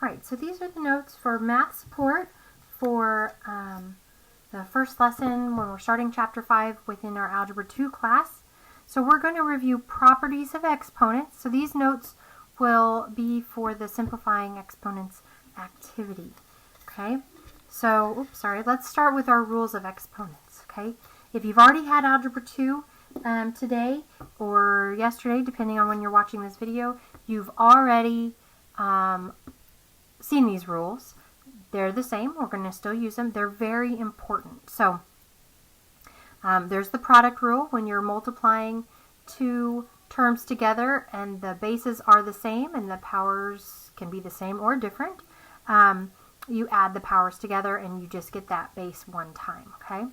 Right, so these are the notes for math support for the first lesson when we're starting Chapter 5 within our Algebra 2 class. So we're going to review properties of exponents. So these notes will be for the simplifying exponents activity. Okay, so, let's start with our rules of exponents. Okay, if you've already had Algebra 2 today or yesterday, depending on when you're watching this video, you've already seen these rules. They're the same. We're going to still use them. They're very important. So there's the product rule when you're multiplying two terms together and the bases are the same and the powers can be the same or different. You add the powers together and you just get that base one time. Okay.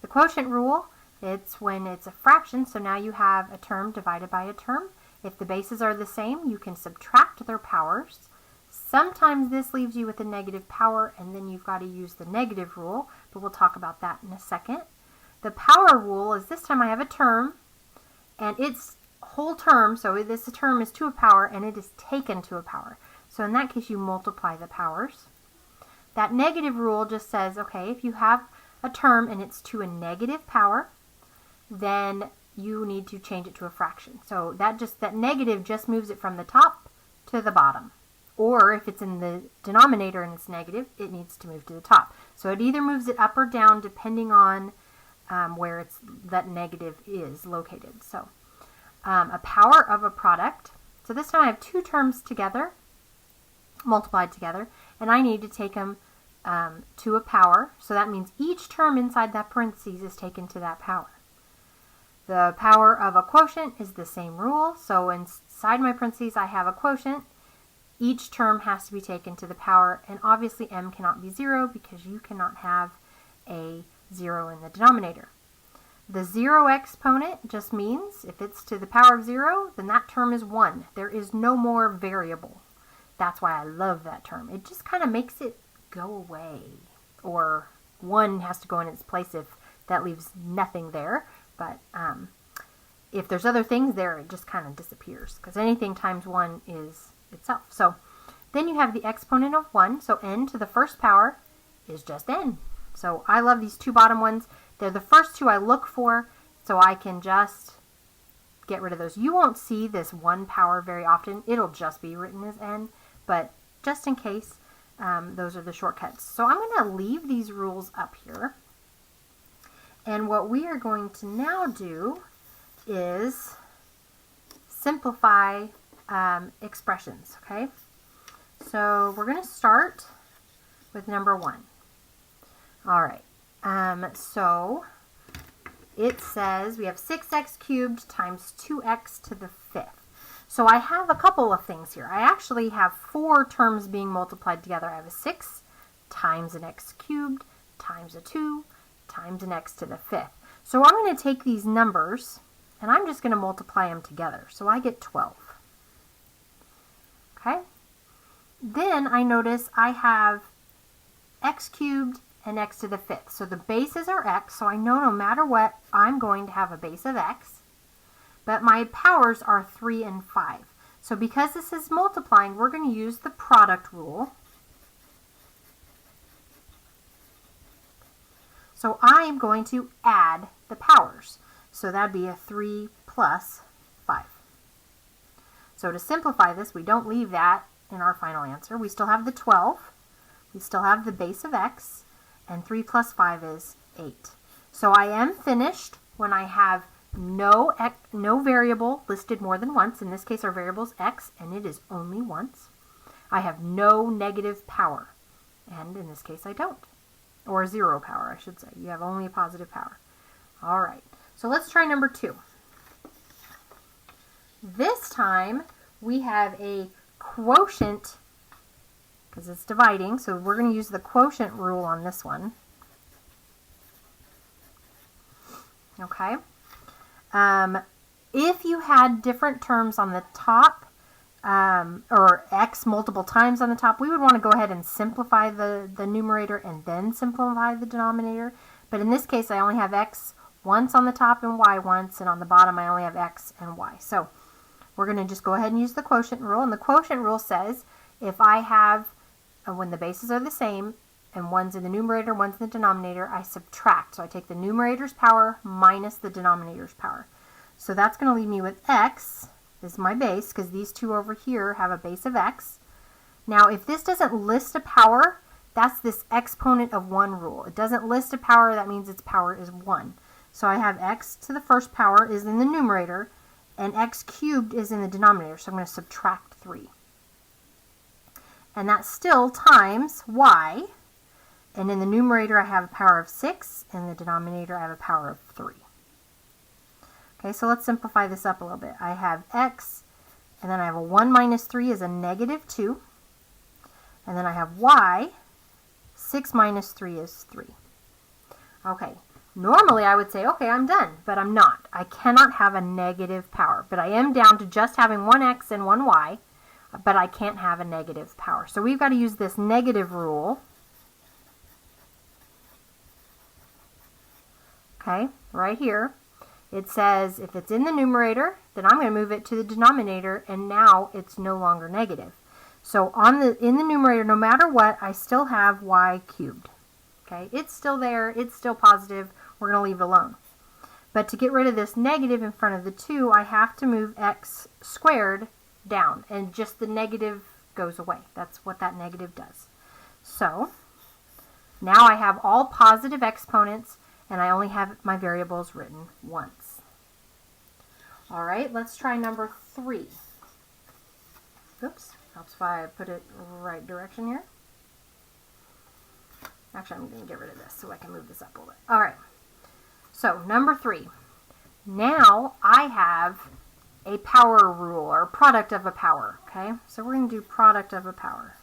The quotient rule, it's when it's a fraction, so now you have a term divided by a term. If the bases are the same, you can subtract their powers. Sometimes this leaves you with a negative power, and then you've got to use the negative rule, but we'll talk about that in a second. The power rule is this time I have a term, and its whole term, so this term is to a power, and it is taken to a power. So in that case, you multiply the powers. That negative rule just says, okay, if you have a term and it's to a negative power, then you need to change it to a fraction. So that negative just moves it from the top to the bottom. Or if it's in the denominator and it's negative, it needs to move to the top. So it either moves it up or down depending on where that negative is located. So a power of a product. So this time I have two terms together, multiplied together, and I need to take them to a power. So that means each term inside that parentheses is taken to that power. The power of a quotient is the same rule. So inside my parentheses I have a quotient. Each term has to be taken to the power, and obviously m cannot be 0 because you cannot have a 0 in the denominator. The 0 exponent just means if it's to the power of 0, then that term is 1. There is no more variable. That's why I love that term. It just kind of makes it go away, or 1 has to go in its place if that leaves nothing there. But if there's other things there, it just kind of disappears because anything times 1 is itself. So then you have the exponent of 1. So n to the first power is just n. So I love these two bottom ones. They're the first two I look for, so I can just get rid of those. You won't see this 1 power very often. It'll just be written as n, but just in case, those are the shortcuts. So I'm going to leave these rules up here. And what we are going to now do is simplify expressions, okay? So we're going to start with number 1. All right, so it says we have 6x cubed times 2x to the 5th. So I have a couple of things here. I actually have 4 terms being multiplied together. I have a 6 times an x cubed times a 2 times an x to the 5th. So I'm going to take these numbers and I'm just going to multiply them together. So I get 12. Okay? Then I notice I have x cubed and x to the 5th. So the bases are x, so I know no matter what, I'm going to have a base of x. But my powers are 3 and 5. So because this is multiplying, we're going to use the product rule. So I am going to add the powers. So that would be a 3 plus 5. So to simplify this, we don't leave that in our final answer. We still have the 12. We still have the base of x. And 3 plus 5 is 8. So I am finished when I have no variable listed more than once. In this case, our variable is x, and it is only once. I have no negative power. And in this case, I don't. Or 0 power, I should say. You have only a positive power. All right. So let's try number 2. This time, we have a quotient, because it's dividing, so we're going to use the quotient rule on this one. Okay. If you had different terms on the top, or x multiple times on the top, we would want to go ahead and simplify the numerator and then simplify the denominator. But in this case, I only have x once on the top and y once, and on the bottom I only have x and y. So we're going to just go ahead and use the quotient rule. And the quotient rule says if I have when the bases are the same, and one's in the numerator, one's in the denominator, I subtract. So I take the numerator's power minus the denominator's power. So that's going to leave me with x. This is my base, because these two over here have a base of x. Now, if this doesn't list a power, that's this exponent of 1 rule. It doesn't list a power, that means its power is 1. So I have x to the first power is in the numerator, and x cubed is in the denominator, so I'm going to subtract 3. And that's still times y, and in the numerator I have a power of 6, and in the denominator I have a power of 3. Okay, so let's simplify this up a little bit. I have x, and then I have a 1 minus 3 is a negative 2, and then I have y, 6 minus 3 is 3. Okay, normally I would say, okay, I'm done, but I'm not. I cannot have a negative power, but I am down to just having one x and one y, but I can't have a negative power. So we've got to use this negative rule. Okay, right here. It says if it's in the numerator, then I'm going to move it to the denominator, and now it's no longer negative. So in the numerator, no matter what, I still have y cubed. Okay, it's still there, it's still positive, we're going to leave it alone. But to get rid of this negative in front of the 2, I have to move x squared down, and just the negative goes away. That's what that negative does. So now I have all positive exponents, and I only have my variables written once. All right, let's try number 3. Oops, helps if I put it right direction here. Actually, I'm going to get rid of this so I can move this up a little bit. All right, so number 3. Now I have a power rule, or product of a power, okay? So we're going to do product of a power.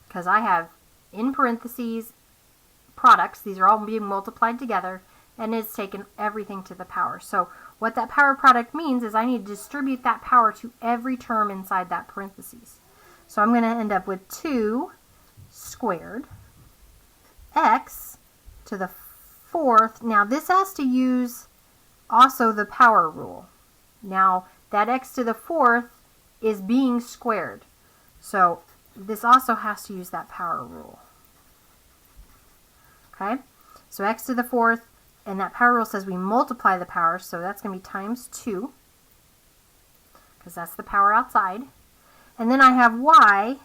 Because I have, in parentheses, products. These are all being multiplied together, and it's taken everything to the power. So what that power product means is I need to distribute that power to every term inside that parentheses. So I'm going to end up with 2 squared x to the 4th. Now this has to use also the power rule. Now that x to the 4th is being squared. So this also has to use that power rule. Okay, so x to the 4th, and that power rule says we multiply the power, so that's going to be times 2, because that's the power outside. And then I have y,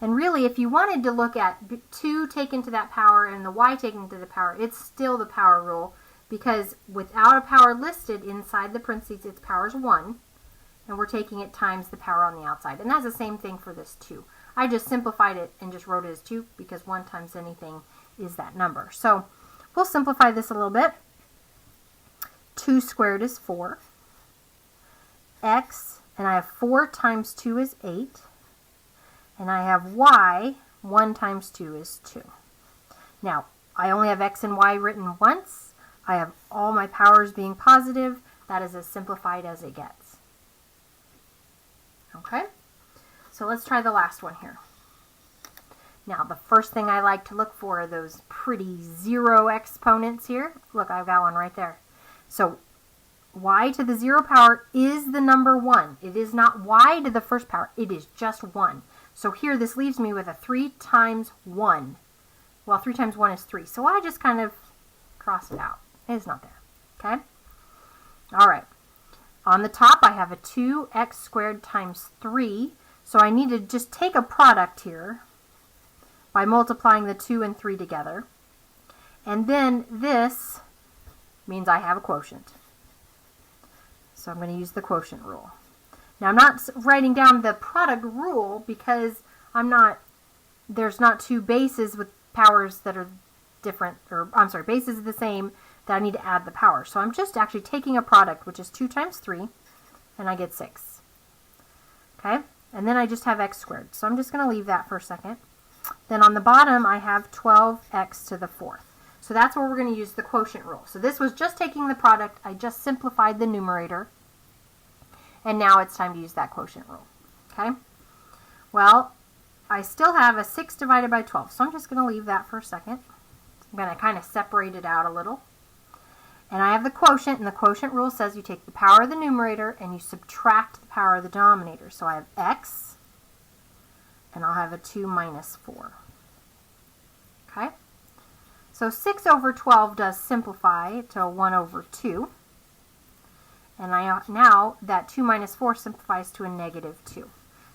and really if you wanted to look at 2 taken to that power and the y taken to the power, it's still the power rule, because without a power listed inside the parentheses, its power is 1, and we're taking it times the power on the outside. And that's the same thing for this 2. I just simplified it and just wrote it as 2 because 1 times anything is that number. So we'll simplify this a little bit. 2 squared is 4. X, and I have 4 times 2 is 8. And I have y, 1 times 2 is 2. Now, I only have x and y written once. I have all my powers being positive. That is as simplified as it gets. Okay? So let's try the last one here. Now, the first thing I like to look for are those pretty 0 exponents here. Look, I've got one right there. So y to the 0 power is the number 1. It is not y to the first power. It is just 1. So here this leaves me with a 3 times 1. Well, 3 times 1 is 3. So I just kind of cross it out. It's not there. Okay? All right. On the top, I have a 2x squared times 3. So I need to just take a product here by multiplying the 2 and 3 together. And then this means I have a quotient. So I'm going to use the quotient rule. Now I'm not writing down the product rule because there's not 2 bases with powers that are different, or I'm sorry, bases are the same that I need to add the power. So I'm just actually taking a product, which is 2 times 3, and I get 6. Okay? And then I just have x squared. So I'm just going to leave that for a second. Then on the bottom, I have 12x to the 4th. So that's where we're going to use the quotient rule. So this was just taking the product. I just simplified the numerator. And now it's time to use that quotient rule. Okay? Well, I still have a 6 divided by 12. So I'm just going to leave that for a second. I'm going to kind of separate it out a little. And I have the quotient, and the quotient rule says you take the power of the numerator and you subtract the power of the denominator. So I have x, and I'll have a 2 minus 4. Okay? So 6 over 12 does simplify to a 1 over 2. And now that 2 minus 4 simplifies to a negative 2.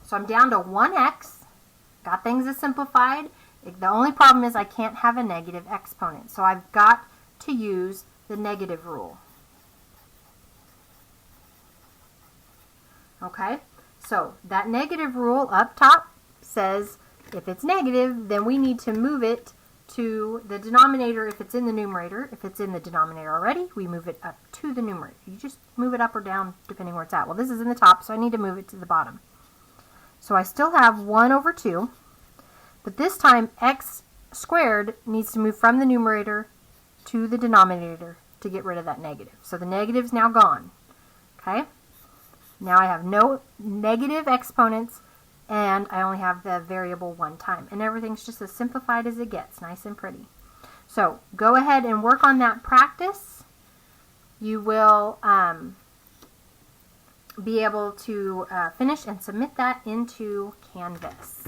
So I'm down to 1x. Got things as simplified. The only problem is I can't have a negative exponent. So I've got to use the negative rule. Okay? So that negative rule up top says if it's negative, then we need to move it to the denominator if it's in the numerator. If it's in the denominator already, we move it up to the numerator. You just move it up or down depending where it's at. Well, this is in the top, so I need to move it to the bottom. So I still have 1 over 2, but this time x squared needs to move from the numerator to the denominator to get rid of that negative. So the negative's now gone. Okay? Now I have no negative exponents, and I only have the variable one time. And everything's just as simplified as it gets, nice and pretty. So go ahead and work on that practice. You will be able to finish and submit that into Canvas.